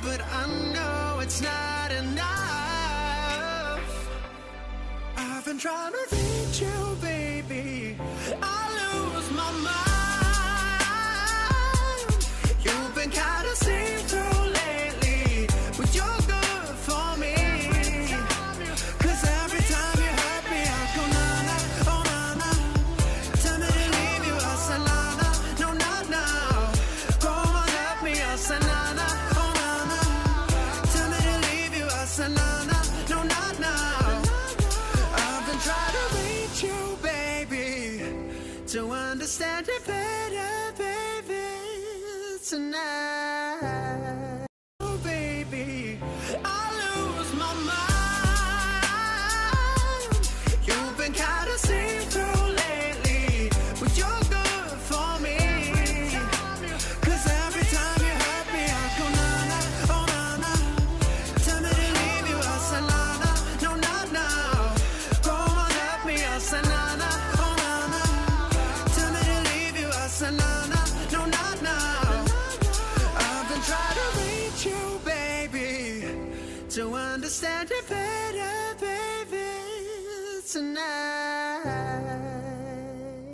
but I know it's not enough. I've been trying to reach you, baby. I lose my mind. You've been kinda see-through lately, but you're good for me. 'Cause every time you hurt me, I go na-na, oh na-na. Tell me to leave you, I say na-na, no not now. Go on, help me, I say na-na, oh na-na. Tell me to leave you, I say na-na, no not now. I've been trying to reach you, baby, to understand it better, baby, tonight. Oh, baby, I lose my mind. You've been kinda see-through lately, but you're good for me. 'Cause every time you hurt me, I go na-na, oh na-na. Tell me to leave you, I say na-na, no not now. Go on, help me, I say na-na, oh na-na. Tell me to leave you, I say na-na, no not now. I've been trying to reach you, baby, to understand it better, baby, tonight.